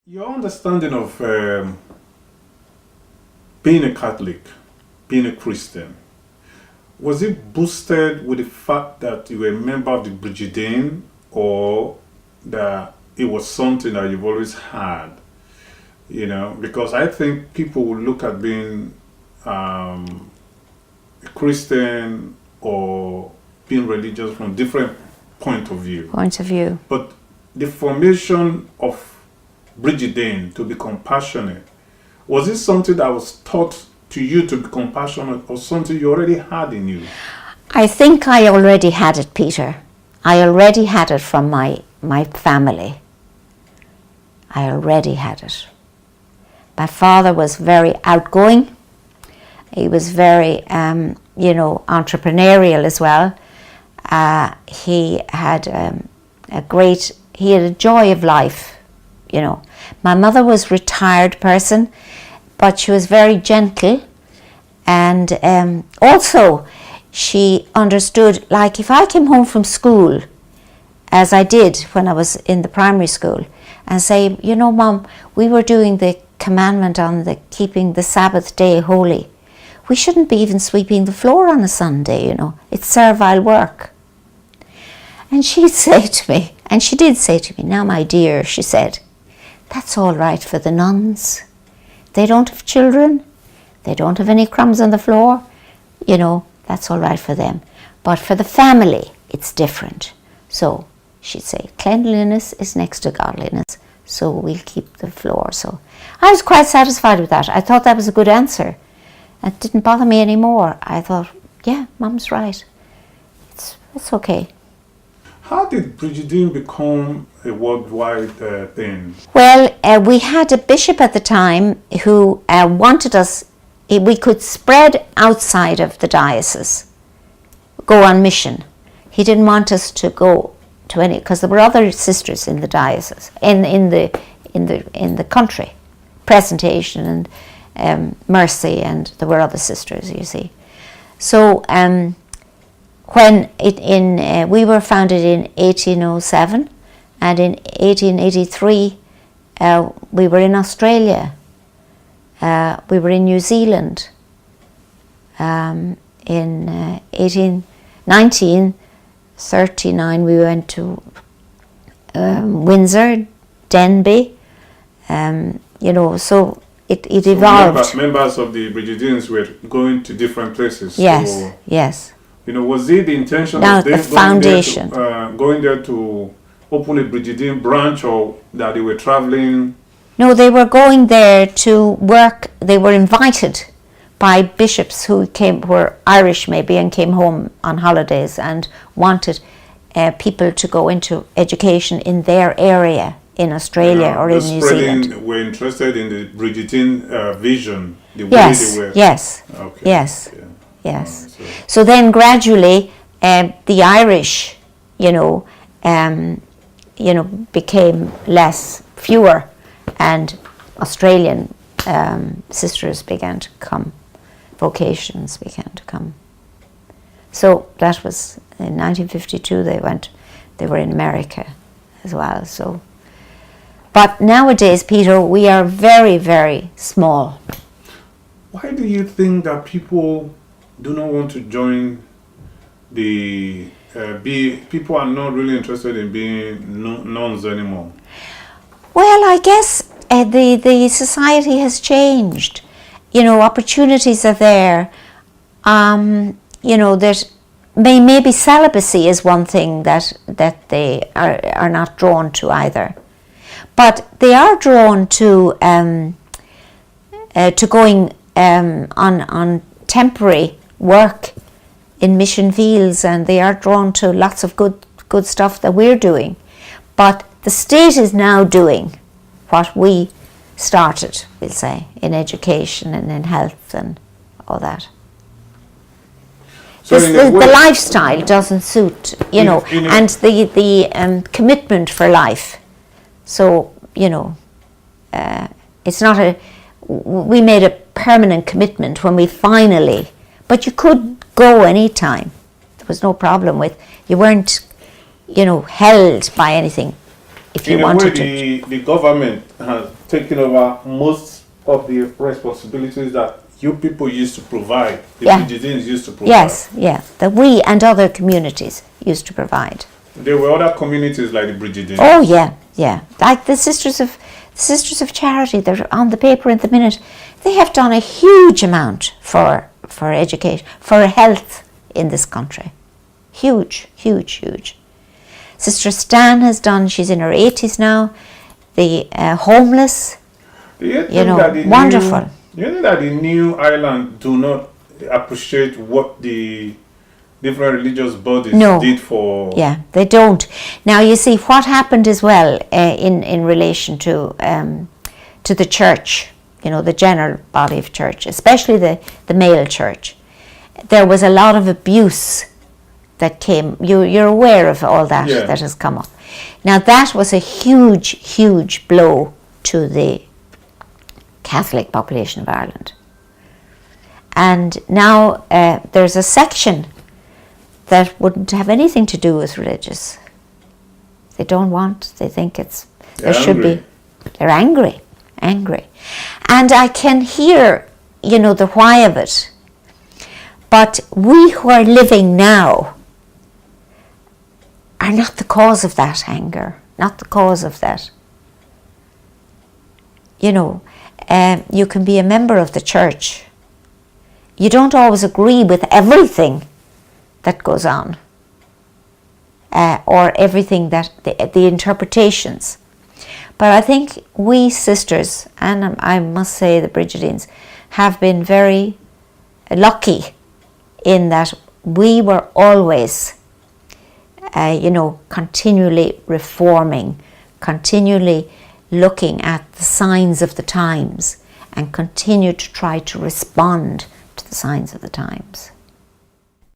Your understanding of being a Catholic, being a Christian, was it boosted with the fact that you were a member of the Brigidine, or that it was something that you've always had? You know, because I think people will look at being a Christian or being religious from different point of view. But the formation of Brigidine to be compassionate, was it something that was taught to you to be compassionate, or something you already had in you? I think I already had it, Peter. I already had it from my family. I already had it. My father was very outgoing. He was very, entrepreneurial as well. He had a joy of life, you know. My mother was a retired person, but she was very gentle, and also she understood, like if I came home from school, as I did when I was in the primary school, and say, you know, Mom, we were doing the commandment on the keeping the Sabbath day holy. We shouldn't be even sweeping the floor on a Sunday, you know. It's servile work. And she'd say to me, and she did say to me, now my dear, she said, that's all right for the nuns. They don't have children. They don't have any crumbs on the floor. You know, that's all right for them. But for the family, it's different. So she'd say, cleanliness is next to godliness. So we'll keep the floor. So I was quite satisfied with that. I thought that was a good answer. It didn't bother me anymore. I thought, yeah, Mom's right. It's okay. How did Brigidine become a worldwide thing? Well, we had a bishop at the time who wanted us, we could spread outside of the diocese, go on mission. He didn't want us to go to any, because there were other sisters in the diocese, in the country, Presentation and Mercy, and there were other sisters, you see. So when we were founded in 1807, and in 1883 we were in Australia, we were in New Zealand. In 1939 we went to Windsor, Denbigh, so it evolved. So members of the Brigidines were going to different places. Yes, so, yes. You know, was it the intention Now, of them the foundation. going there to open a Brigidine branch, or that they were traveling? No, they were going there to work. They were invited by bishops who were Irish maybe, and came home on holidays and wanted people to go into education in their area in Australia or in New Zealand. Were interested in the Brigidine vision, the way yes, they were. Yes, okay. Yes, Yeah. yes. So then gradually, the Irish, became fewer, and Australian sisters began to come, vocations began to come. So that was in 1952. They were in America as well. So, but nowadays, Peter, we are very, very small. Why do you think that people do not want to join the people are not really interested in being nuns anymore? Well, I guess the society has changed. Opportunities are there. That maybe celibacy is one thing that they are not drawn to either, but they are drawn to going on temporary work in mission fields, and they are drawn to lots of good stuff that we're doing. But the state is now doing what we started, we'll say, in education and in health and all that. So the lifestyle doesn't suit, and the commitment for life. So, it's not we made a permanent commitment when we finally, but you could go any time. There was no problem with, you weren't, held by anything if you wanted to. In a way, the government has taken over most of the responsibilities that you people used to provide, the Yeah. Brigidines used to provide. Yes, yeah, that we and other communities used to provide. There were other communities like the Brigidines. Oh yeah, yeah. Like the Sisters of Charity, they're on the paper at the minute. They have done a huge amount for education, for health in this country. Huge, huge, huge. Sister Stan has done, she's in her 80s now, the homeless, wonderful. You know that the new island do not appreciate what the different religious bodies did for... Yeah, they don't. Now you see what happened as well in relation to the church, the general body of church, especially the male church. There was a lot of abuse that came. You're aware of all that that has come up. Now that was a huge, huge blow to the Catholic population of Ireland. And now there's a section that wouldn't have anything to do with religious. They don't want, they think they're angry. And I can hear, the why of it. But we who are living now are not the cause of that anger, not the cause of that. You can be a member of the church. You don't always agree with everything that goes on, or everything that the interpretations. But I think we sisters, and I must say the Brigidines, have been very lucky in that we were always, continually reforming, continually looking at the signs of the times, and continue to try to respond to the signs of the times.